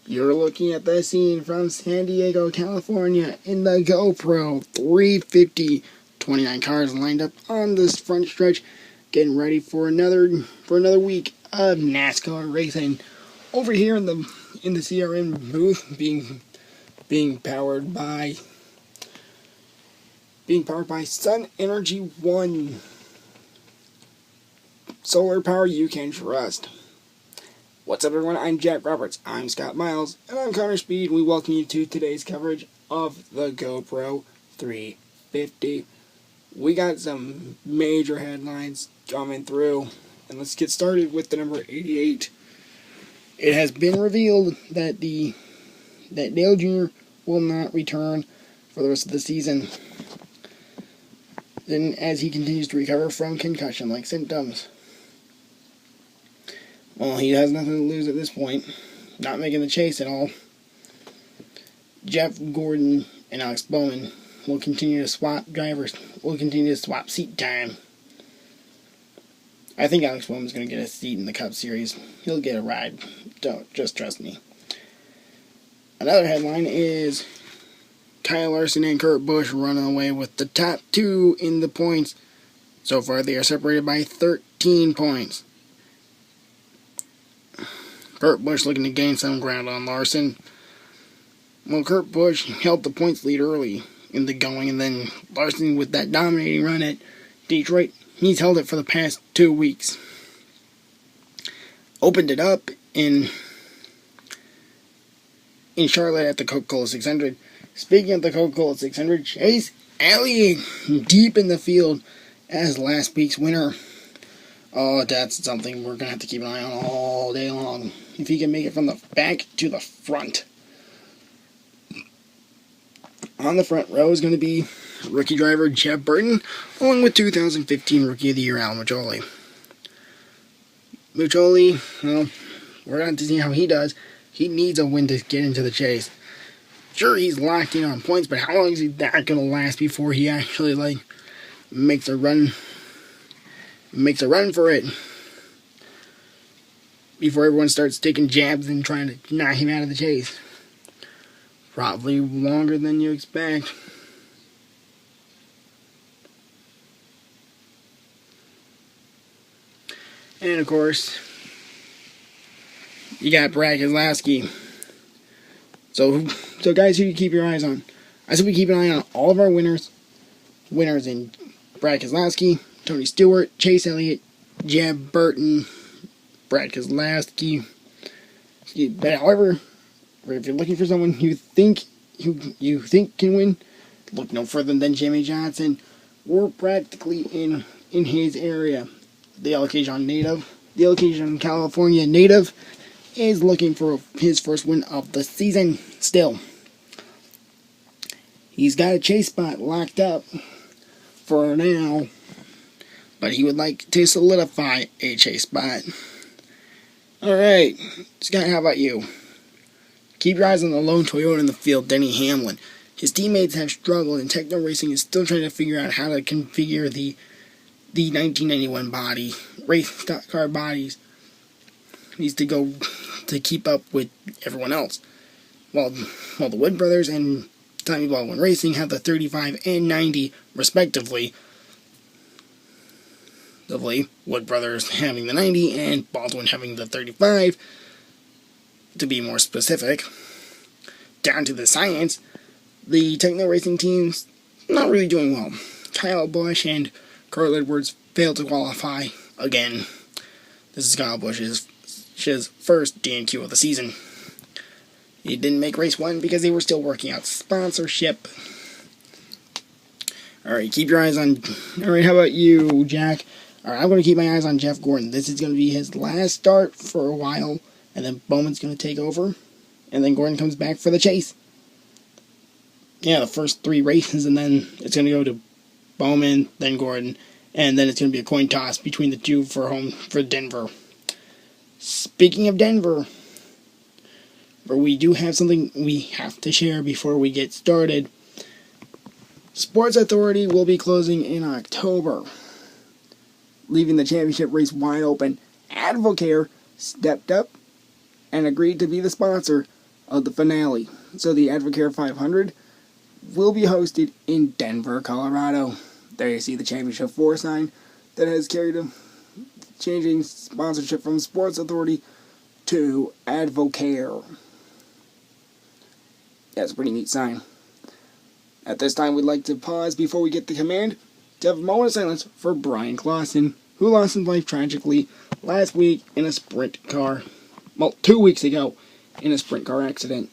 You're looking at the scene from San Diego, California in the GoPro 350. 29 cars lined up on this front stretch, getting ready for another week of NASCAR racing. Over here in the CRM booth, being powered by Sun Energy One. Solar power you can trust. What's up, everyone? I'm Jack Roberts. I'm Scott Miles, and I'm Connor Speed. We welcome you to today's coverage of the GoPro 350. We got some major headlines coming through, and let's get started with the number 88. It has been revealed that Dale Jr. will not return for the rest of the season, then as he continues to recover from concussion-like symptoms. Well, he has nothing to lose at this point. Not making the chase at all. Jeff Gordon and Alex Bowman will continue to swap drivers. Will continue to swap seat time. I think Alex Bowman's going to get a seat in the Cup Series. He'll get a ride. Just trust me. Another headline is Kyle Larson and Kurt Busch running away with the top two in the points. So far, they are separated by 13 points. Kurt Busch looking to gain some ground on Larson. Well, Kurt Busch held the points lead early in the going, and then Larson, with that dominating run at Detroit, he's held it for the past 2 weeks. Opened it up in Charlotte at the Coca-Cola 600. Speaking of the Coca-Cola 600, Chase Elliott deep in the field as last week's winner. Oh, that's something we're going to have to keep an eye on all day long. If he can make it from the back to the front. On the front row is going to be rookie driver Jeff Burton, along with 2015 Rookie of the Year Al Muccioli. Muccioli, well, we're going to see how he does. He needs a win to get into the chase. Sure, he's locked in on points, but how long is that going to last before he actually, makes a run for it? Before everyone starts taking jabs and trying to knock him out of the chase. Probably longer than you expect. And of course, you got Brad Keselowski. So guys, who do you keep your eyes on? I said we keep an eye on all of our winners. Winners in Brad Keselowski, Tony Stewart, Chase Elliott, Jeff Burton, Brad Keselowski. But however, if you're looking for someone you think can win, look no further than Jimmy Johnson. We're practically in his area. The Elliott, California native, is looking for his first win of the season still. He's got a chase spot locked up for now, but he would like to solidify a chase spot. Alright, Scott, how about you? Keep your eyes on the lone Toyota in the field, Denny Hamlin. His teammates have struggled, and Techno Racing is still trying to figure out how to configure the 1991 race car bodies. Needs to go to keep up with everyone else. While the Wood Brothers and Tommy Baldwin Racing have the 35 and 90 respectively. Wood Brothers having the 90 and Baldwin having the 35. To be more specific, down to the science, the Techno Racing team's not really doing well. Kyle Busch and Carl Edwards failed to qualify again. This is Kyle Busch's first DNQ of the season. He didn't make race 1 because they were still working out sponsorship. Alright, keep your eyes on... Alright, how about you, Jack? Alright, I'm going to keep my eyes on Jeff Gordon. This is going to be his last start for a while. And then Bowman's going to take over. And then Gordon comes back for the chase. Yeah, the first 3 races. And then it's going to go to Bowman, then Gordon. And then it's going to be a coin toss between the two for Denver. Speaking of Denver, we do have something we have to share before we get started. Sports Authority will be closing in October, leaving the championship race wide open. Advocare stepped up and agreed to be the sponsor of the finale. So the Advocare 500 will be hosted in Denver, Colorado. There you see the Championship 4 sign that has carried a changing sponsorship from Sports Authority to Advocare. That's a pretty neat sign. At this time, we'd like to pause before we get the command to have a moment of silence for Brian Clausen, who lost his life tragically last week in a sprint car. Well, 2 weeks ago in a sprint car accident.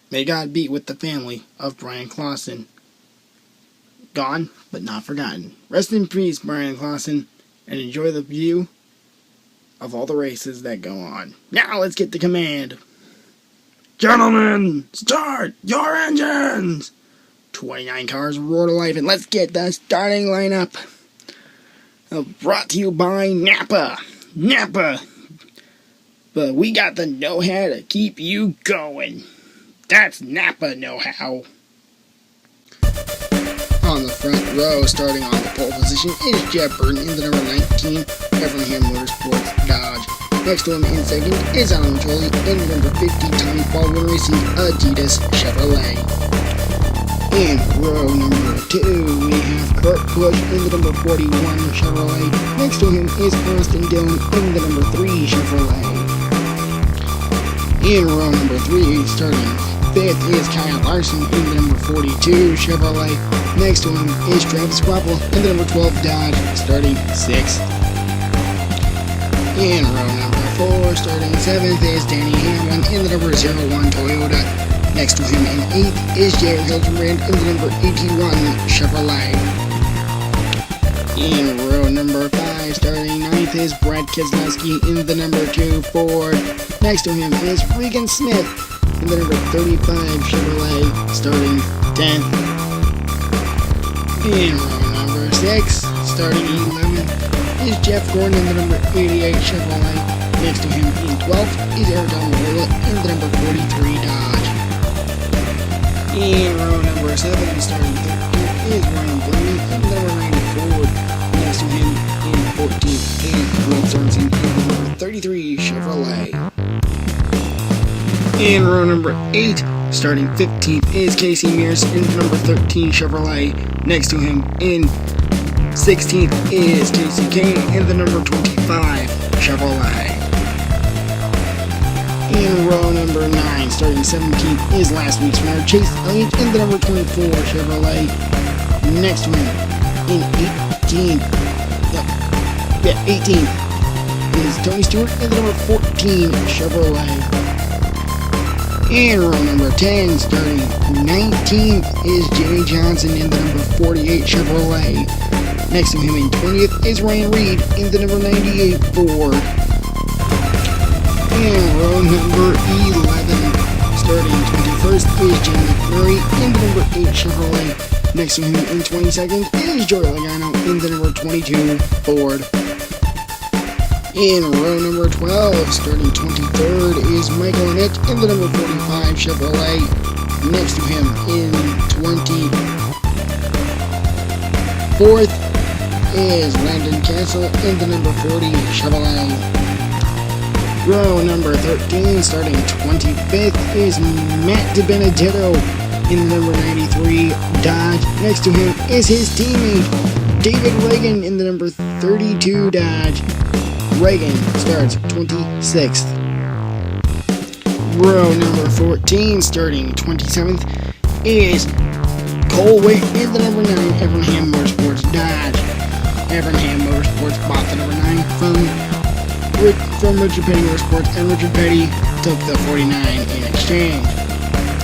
May God be with the family of Brian Clausen. Gone, but not forgotten. Rest in peace, Brian Clausen, and enjoy the view of all the races that go on. Now let's get the command. Gentlemen, start your engines! 29 cars roar to life, and let's get the starting lineup. Brought to you by Napa. Napa. But we got the know-how to keep you going. That's Napa know-how. On the front row, starting on the pole position, is Jeff Burton in the number 19, Effingham Motorsports Dodge. Next to him in second is Alan Trolley in the number 50, Tommy Baldwin Racing Adidas Chevrolet. In row number 2, we have Kurt Busch in the number 41 Chevrolet. Next to him is Austin Dillon in the number 3 Chevrolet. In row number 3, starting 5th is Kyle Larson in the number 42 Chevrolet. Next to him is Travis Quapple in the number 12 Dodge, starting 6th. In row number 4, starting 7th is Danny Hamlin in the number 01 Toyota. Next to him in 8th is Jared Hildebrand in the number 81 Chevrolet. In row number 5, starting 9th is Brad Keselowski in the number 2 Ford. Next to him is Regan Smith in the number 35 Chevrolet, starting 10th. In row number 6, starting 11th, is Jeff Gordon in the number 88 Chevrolet. Next to him in 12th is Eric Almirola in the number 43 Dodge. In row number 7, starting 13th, is Ryan Blaney in the number 90 Ford. Next to him in 14th is Will Sorensen in the number 33 Chevrolet. In row number 8, starting 15th, is Casey Mears in the number 13 Chevrolet. Next to him in 16th is Casey Kane in the number 25 Chevrolet. In row number 9, starting 17th, is last week's winner Chase Elliott in the number 24 Chevrolet. Next to him in 18th is Tony Stewart in the number 14 Chevrolet. In row number 10, starting 19th, is Jimmy Johnson in the number 48 Chevrolet. Next to him in 20th is Ryan Reed in the number 98 Ford. In row number 11, starting 21st, is Jim McMurray in the number 8 Chevrolet. Next to him in 22nd is Joey Logano in the number 22 Ford. In row number 12, starting 23rd, is Michael Annett in the number 45 Chevrolet. Next to him in 24th is Landon Castle in the number 40 Chevrolet. Row number 13, starting 25th, is Matt DiBenedetto in the number 93 Dodge. Next to him is his teammate David Reagan in the number 32 Dodge. Reagan starts 26th. Row number 14, starting 27th, is Cole Wade in the number 9 Effingham Motorsports Dodge. Effingham Motorsports bought the number 9 from Richard Petty Motorsports, and Richard Petty took the 49 in exchange.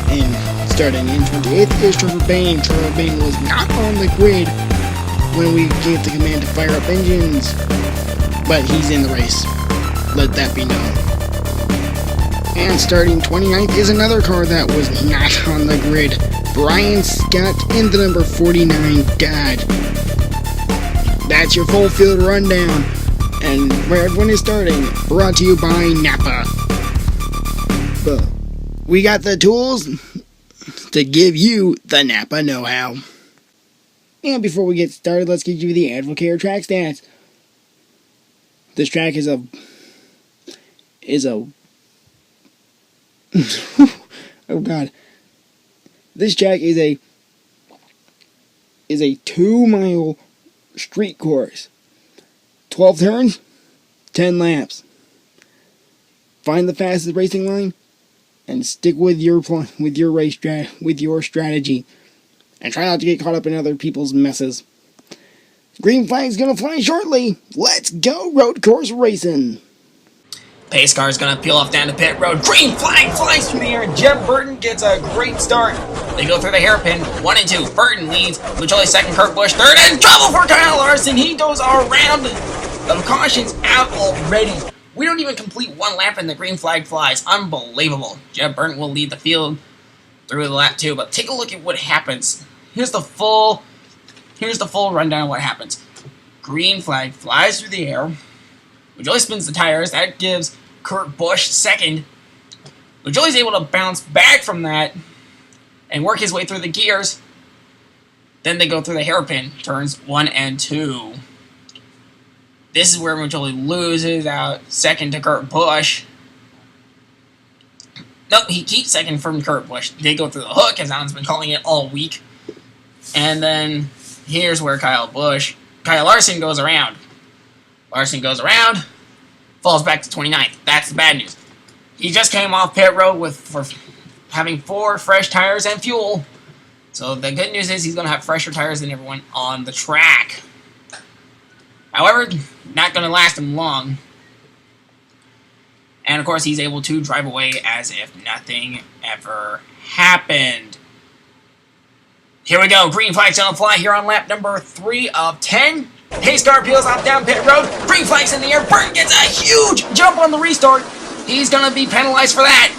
And starting in 28th is Trevor Bayne. Trevor Bayne was not on the grid when we gave the command to fire up engines, but he's in the race. Let that be known. And starting 29th is another car that was not on the grid. Brian Scott in the number 49 Dodge. That's your full field rundown. And where everyone is starting, brought to you by Napa. But we got the tools. to give you the Napa know-how. And before we get started, let's give you the Advocare track stats. This track is a oh god. This track is a 2-mile street course. 12 turns, 10 laps. Find the fastest racing line and stick with your strategy. And try not to get caught up in other people's messes. Green flag's gonna fly shortly. Let's go road course racing. Pace car is going to peel off down to pit road. Green flag flies through the air, and Jeb Burton gets a great start. They go through the hairpin, 1 and 2. Burton leads. Mugelli second, Kurt Busch third, and trouble for Kyle Larson. He goes around. The caution's out already. We don't even complete 1 lap, and the green flag flies. Unbelievable. Jeb Burton will lead the field through the lap 2, but take a look at what happens. Here's the full rundown of what happens. Green flag flies through the air. Mugelli spins the tires. That gives Kurt Busch second. Mugelli's able to bounce back from that and work his way through the gears. Then they go through the hairpin, turns 1 and 2. This is where Mugelli loses out second to Kurt Busch. Nope, he keeps second from Kurt Busch. They go through the hook, as Alan's been calling it all week. And then here's where Kyle Larson goes around. Larson goes around, falls back to 29th. That's the bad news. He just came off pit road for having 4 fresh tires and fuel. So the good news is he's going to have fresher tires than everyone on the track. However, not going to last him long. And of course, he's able to drive away as if nothing ever happened. Here we go. Green flag's going to fly here on lap number 3 of 10. Pace car peels off down pit road. Green flag's in the air. Burton gets a huge jump on the restart. He's going to be penalized for that.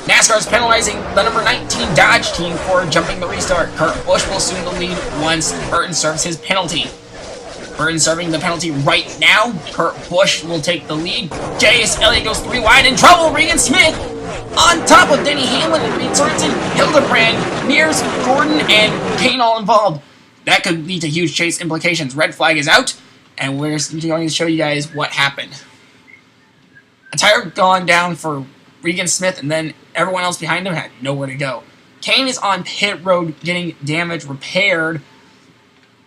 NASCAR's penalizing the number 19 Dodge team for jumping the restart. Kurt Busch will assume the lead once Burton serves his penalty. Burton serving the penalty right now. Kurt Busch will take the lead. Elliott goes 3 wide in trouble. Regan Smith on top of Denny Hamlin and Reed Sorensen, Hildebrand, Mears, Gordon, and Kane all involved. That could lead to huge chase implications. Red flag is out, and we're going to show you guys what happened. A tire gone down for Regan Smith, and then everyone else behind him had nowhere to go. Kane is on pit road getting damage repaired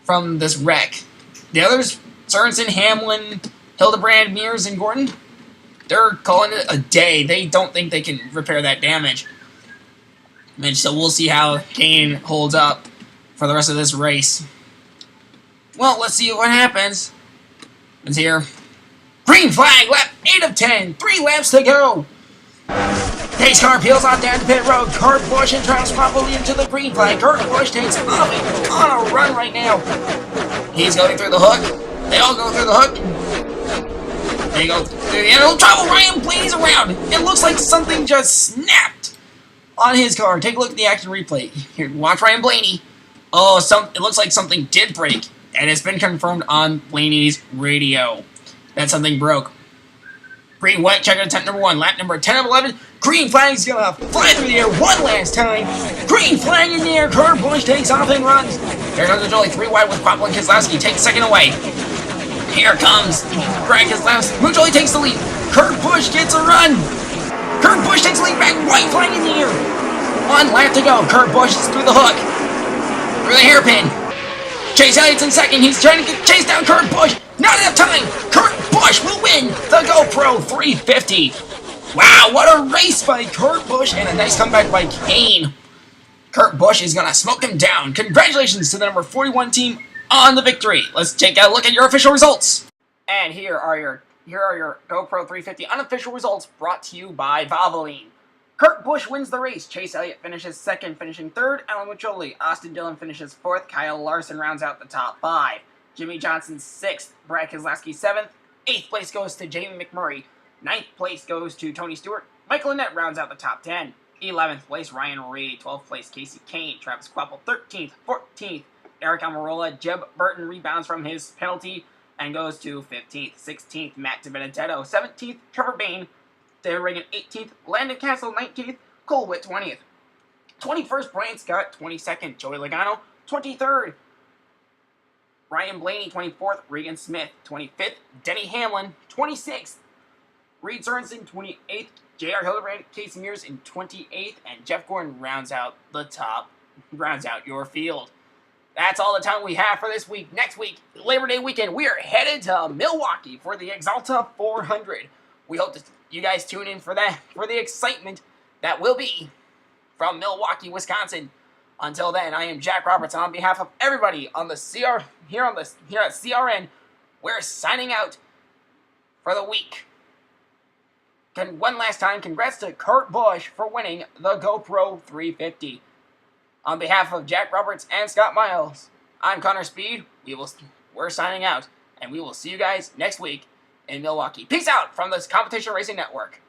from this wreck. The others, Sorensen, Hamlin, Hildebrand, Mears, and Gordon, they're calling it a day. They don't think they can repair that damage. And so we'll see how Kane holds up for the rest of this race. Well, let's see what happens. It's here. Green flag, lap 8 of 10. 3 laps to go. Pace car peels off down to pit road. Kurt Busch entraps properly into the green flag. Kurt Busch takes off and on a run right now. He's going through the hook. They all go through the hook. They go through the end. Trouble. Ryan Blaney's around. It looks like something just snapped on his car. Take a look at the action replay. Here, watch Ryan Blaney. Oh, it looks like something did break, and it's been confirmed on Blaney's radio that something broke. Green wet checker attempt number 1, lap number 10 of 11. Green flag's gonna fly through the air one last time. Green flag in the air. Kurt Busch takes off and runs. There's Mugelli 3 wide with Popple and Keselowski. Takes second away. Here comes Greg Keselowski. Mugelli takes the lead. Kurt Busch gets a run. Kurt Busch takes the lead back. White flag in the air. 1 lap to go. Kurt Busch is through the hook. Through the hairpin. Chase Elliott's in second. He's trying to chase down Kurt Busch. Not enough time. Kurt Busch will win the GoPro 350. Wow, what a race by Kurt Busch and a nice comeback by Kane. Kurt Busch is going to smoke him down. Congratulations to the number 41 team on the victory. Let's take a look at your official results. And here are your GoPro 350 unofficial results brought to you by Valvoline. Kurt Busch wins the race. Chase Elliott finishes second, finishing third. Alan Mugelli. Austin Dillon finishes fourth. Kyle Larson rounds out the top 5. Jimmy Johnson 6th. Brad Keselowski 7th. 8th place goes to Jamie McMurray. 9th place goes to Tony Stewart. Michael Annett rounds out the top 10. 11th place, Ryan Reed. 12th place, Casey Kane. Travis Kvapil 13th. 14th, Eric Almirola. Jeb Burton rebounds from his penalty and goes to 15th. 16th, Matt DiBenedetto. 17th, Trevor Bayne. Dave Reagan 18th. Landon Castle 19th. Cole Witt 20th. 21st, Brian Scott. 22nd, Joey Logano. 23rd, Ryan Blaney. 24th, Regan Smith. 25th, Denny Hamlin. 26th, Reed Sorensen. 28th, J.R. Hildebrand. Casey Mears in 28th, and Jeff Gordon rounds out your field. That's all the time we have for this week. Next week, Labor Day weekend, we are headed to Milwaukee for the Exalta 400. We hope that you guys tune in for that, for the excitement that will be from Milwaukee, Wisconsin. Until then, I am Jack Roberts, and on behalf of everybody on the here at CRN, we're signing out for the week. One last time, congrats to Kurt Busch for winning the GoPro 350. On behalf of Jack Roberts and Scott Miles, I'm Connor Speed. We're signing out, and we will see you guys next week in Milwaukee. Peace out from the Competition Racing Network.